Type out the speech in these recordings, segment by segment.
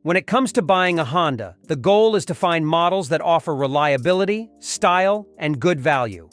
When it comes to buying a Honda, the goal is to find models that offer reliability, style, and good value.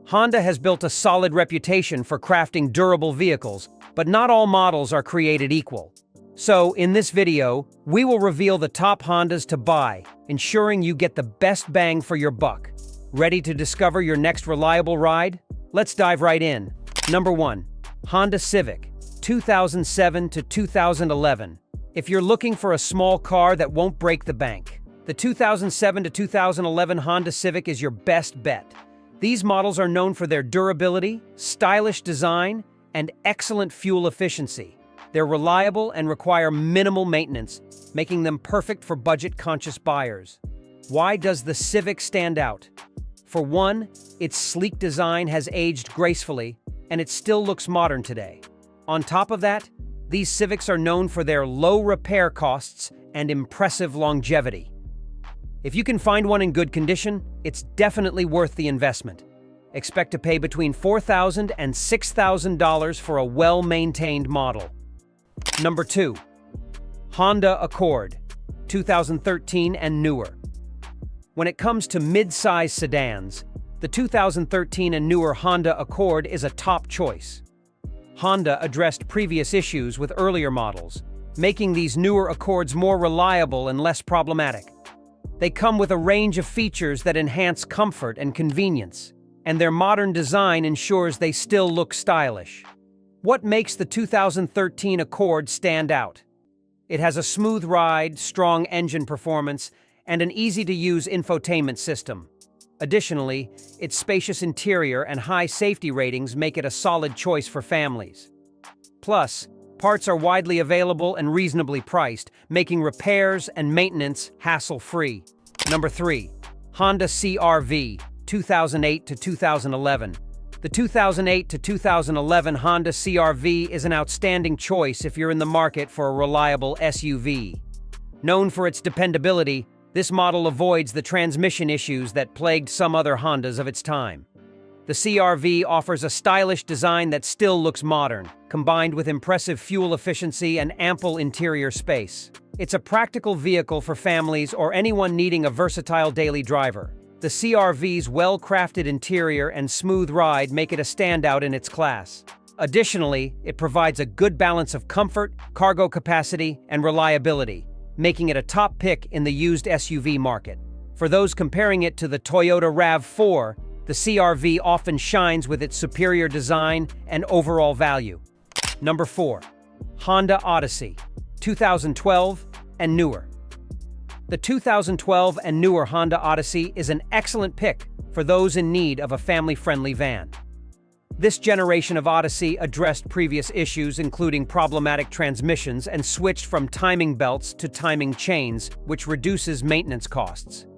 Honda has built a solid reputation for crafting durable vehicles, but not all models are created equal. So, in this video, we will reveal the top Hondas to buy, ensuring you get the best bang for your buck. Ready to discover your next reliable ride? Let's dive right in. Number 1. Honda Civic, 2007 to 2011. If you're looking for a small car that won't break the bank, the 2007 to 2011 Honda Civic is your best bet. These models are known for their durability, stylish design, and excellent fuel efficiency. They're reliable and require minimal maintenance, making them perfect for budget-conscious buyers. Why does the Civic stand out? For one, its sleek design has aged gracefully, and it still looks modern today. On top of that, these Civics are known for their low repair costs and impressive longevity. If you can find one in good condition, it's definitely worth the investment. Expect to pay between $4,000 and $6,000 for a well-maintained model. Number 2. Honda Accord, 2013 and newer. When it comes to mid-size sedans, the 2013 and newer Honda Accord is a top choice. Honda addressed previous issues with earlier models, making these newer Accords more reliable and less problematic. They come with a range of features that enhance comfort and convenience, and their modern design ensures they still look stylish. What makes the 2013 Accord stand out? It has a smooth ride, strong engine performance, and an easy-to-use infotainment system. Additionally, its spacious interior and high safety ratings make it a solid choice for families. Plus, parts are widely available and reasonably priced, making repairs and maintenance hassle-free. Number 3. Honda CR-V, 2008 to 2011. The 2008 to 2011 Honda CR-V is an outstanding choice if you're in the market for a reliable SUV. Known for its dependability, this model avoids the transmission issues that plagued some other Hondas of its time. The CR-V offers a stylish design that still looks modern, combined with impressive fuel efficiency and ample interior space. It's a practical vehicle for families or anyone needing a versatile daily driver. The CR-V's well-crafted interior and smooth ride make it a standout in its class. Additionally, it provides a good balance of comfort, cargo capacity, and reliability, making it a top pick in the used SUV market. For those comparing it to the Toyota RAV4, the CR-V often shines with its superior design and overall value. Number 4. Honda Odyssey, 2012 and newer. The 2012 and newer Honda Odyssey is an excellent pick for those in need of a family-friendly van. This generation of Odyssey addressed previous issues including problematic transmissions and switched from timing belts to timing chains, which reduces maintenance costs.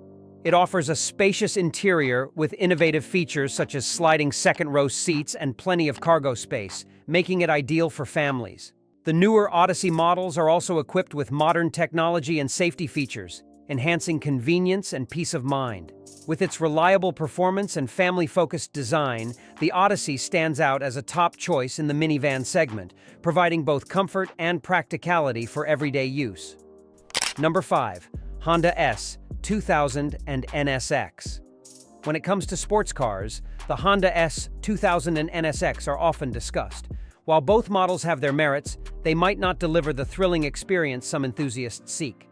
It offers a spacious interior with innovative features such as sliding second-row seats and plenty of cargo space, making it ideal for families. The newer Odyssey models are also equipped with modern technology and safety features, enhancing convenience and peace of mind. With its reliable performance and family-focused design, the Odyssey stands out as a top choice in the minivan segment, providing both comfort and practicality for everyday use. Number 5. Honda S, 2000 and NSX. When it comes to sports cars, the Honda S, 2000 and NSX are often discussed. While both models have their merits, they might not deliver the thrilling experience some enthusiasts seek.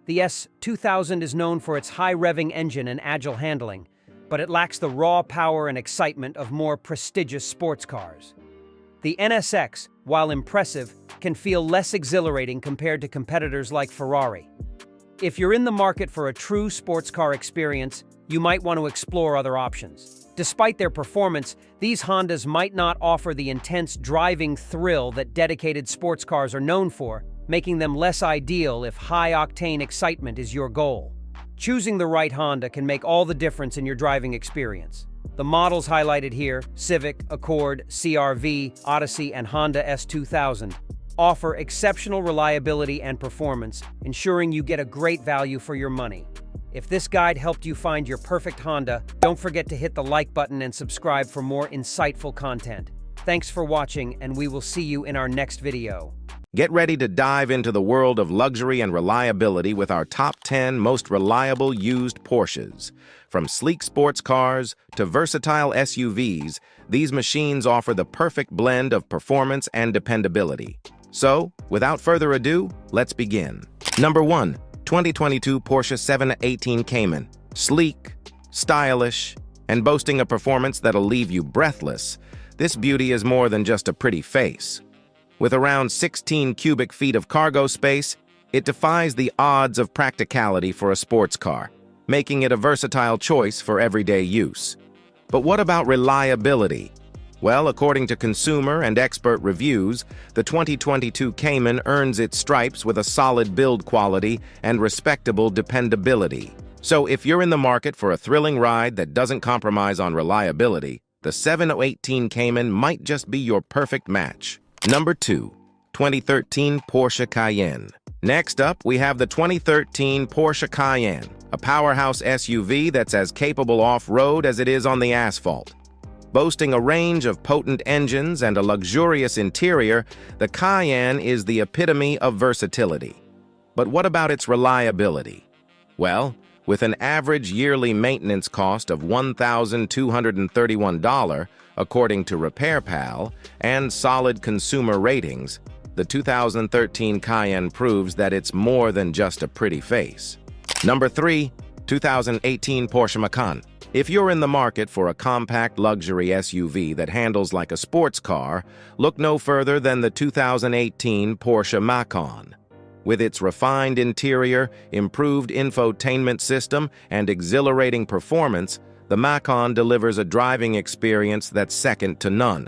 The S2000 is known for its high-revving engine and agile handling, but it lacks the raw power and excitement of more prestigious sports cars. The NSX, while impressive, can feel less exhilarating compared to competitors like Ferrari. If you're in the market for a true sports car experience, you might want to explore other options. Despite their performance, these Hondas might not offer the intense driving thrill that dedicated sports cars are known for, making them less ideal if high-octane excitement is your goal. Choosing the right Honda can make all the difference in your driving experience. The models highlighted here, Civic, Accord, CR-V, Odyssey, and Honda S2000, offer exceptional reliability and performance, ensuring you get a great value for your money. If this guide helped you find your perfect Honda, don't forget to hit the like button and subscribe for more insightful content. Thanks for watching, and we will see you in our next video. Get ready to dive into the world of luxury and reliability with our top 10 most reliable used Porsches. From sleek sports cars to versatile SUVs, these machines offer the perfect blend of performance and dependability. So, without further ado, let's begin. Number 1. 2022 Porsche 718 Cayman. Sleek, stylish, and boasting a performance that'll leave you breathless, this beauty is more than just a pretty face. With around 16 cubic feet of cargo space, it defies the odds of practicality for a sports car, making it a versatile choice for everyday use. But what about reliability? Well, according to consumer and expert reviews, the 2022 Cayman earns its stripes with a solid build quality and respectable dependability. So if you're in the market for a thrilling ride that doesn't compromise on reliability, the 718 Cayman might just be your perfect match. Number 2. 2013 Porsche Cayenne. Next up, we have the 2013 Porsche Cayenne, a powerhouse SUV that's as capable off-road as it is on the asphalt. Boasting a range of potent engines and a luxurious interior, the Cayenne is the epitome of versatility. But what about its reliability? Well, with an average yearly maintenance cost of $1,231, according to RepairPal, and solid consumer ratings, the 2013 Cayenne proves that it's more than just a pretty face. Number 3. 2018 Porsche Macan. If you're in the market for a compact luxury SUV that handles like a sports car, look no further than the 2018 Porsche Macan. With its refined interior, improved infotainment system, and exhilarating performance, the Macan delivers a driving experience that's second to none.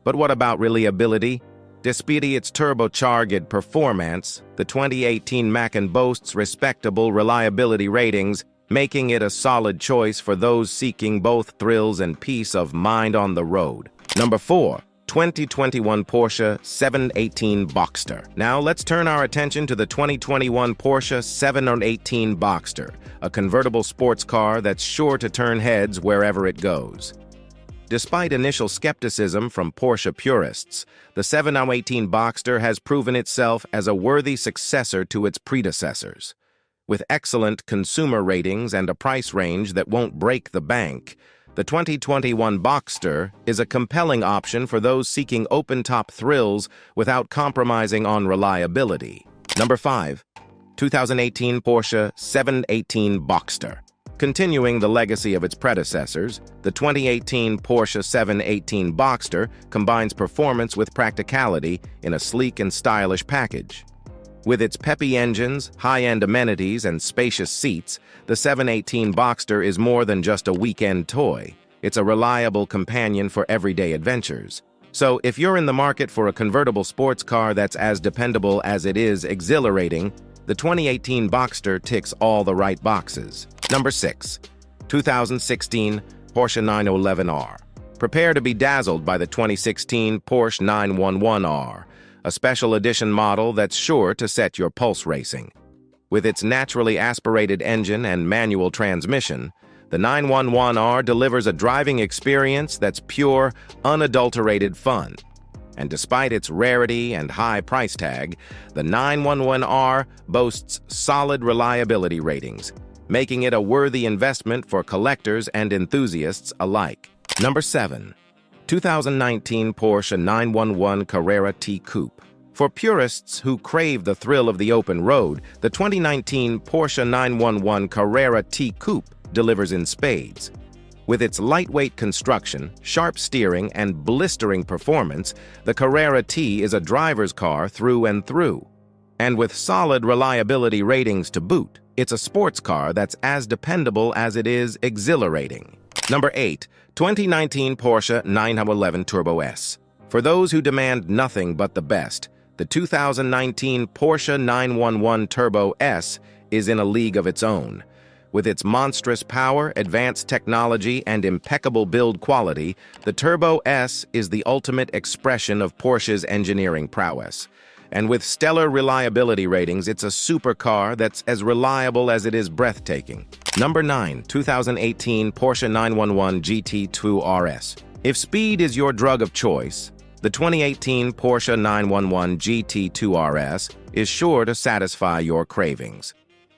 But what about reliability? Despite its turbocharged performance, the 2018 Macan boasts respectable reliability ratings, making it a solid choice for those seeking both thrills and peace of mind on the road. Number 4. 2021 Porsche 718 Boxster. Now let's turn our attention to the 2021 Porsche 718 Boxster, a convertible sports car that's sure to turn heads wherever it goes. Despite initial skepticism from Porsche purists, the 718 Boxster has proven itself as a worthy successor to its predecessors. With excellent consumer ratings and a price range that won't break the bank, the 2021 Boxster is a compelling option for those seeking open-top thrills without compromising on reliability. Number 5. 2018 Porsche 718 Boxster. Continuing the legacy of its predecessors, the 2018 Porsche 718 Boxster combines performance with practicality in a sleek and stylish package. With its peppy engines, high-end amenities, and spacious seats, the 718 Boxster is more than just a weekend toy. It's a reliable companion for everyday adventures. So, if you're in the market for a convertible sports car that's as dependable as it is exhilarating, the 2018 Boxster ticks all the right boxes. Number 6. 2016 Porsche 911R. Prepare to be dazzled by the 2016 Porsche 911R, a special edition model that's sure to set your pulse racing. With its naturally aspirated engine and manual transmission, the 911R delivers a driving experience that's pure, unadulterated fun. And despite its rarity and high price tag, the 911R boasts solid reliability ratings, making it a worthy investment for collectors and enthusiasts alike. Number 7. 2019 Porsche 911 Carrera T Coupe. For purists who crave the thrill of the open road, the 2019 Porsche 911 Carrera T Coupe delivers in spades. With its lightweight construction, sharp steering, and blistering performance, the Carrera T is a driver's car through and through. And with solid reliability ratings to boot, it's a sports car that's as dependable as it is exhilarating. Number 8. 2019 Porsche 911 Turbo S. For those who demand nothing but the best, the 2019 Porsche 911 Turbo S is in a league of its own. With its monstrous power, advanced technology, and impeccable build quality, the Turbo S is the ultimate expression of Porsche's engineering prowess. And with stellar reliability ratings, it's a supercar that's as reliable as it is breathtaking. Number 9. 2018 Porsche 911 GT2 RS. If speed is your drug of choice, The 2018 Porsche 911 GT2 RS is sure to satisfy your cravings.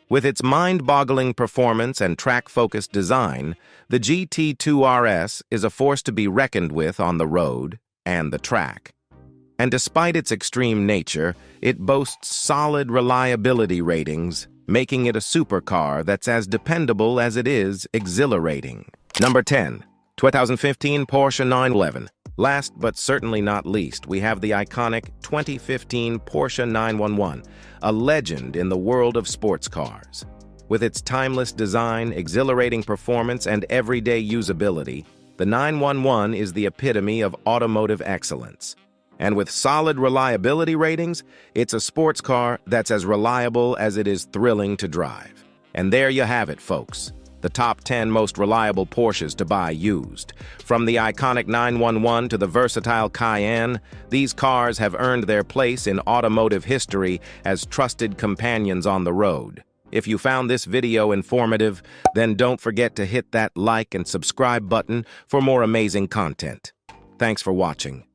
With its mind-boggling performance and track-focused design, the GT2 RS is a force to be reckoned with on the road and the track. And despite its extreme nature, it boasts solid reliability ratings, making it a supercar that's as dependable as it is exhilarating. Number 10. 2015 Porsche 911. Last but certainly not least, we have the iconic 2015 Porsche 911, a legend in the world of sports cars. With its timeless design, exhilarating performance, and everyday usability, the 911 is the epitome of automotive excellence. And with solid reliability ratings, it's a sports car that's as reliable as it is thrilling to drive. And there you have it, folks. The top 10 most reliable Porsches to buy used. From the iconic 911 to the versatile Cayenne, these cars have earned their place in automotive history as trusted companions on the road. If you found this video informative, then don't forget to hit that like and subscribe button for more amazing content. Thanks for watching.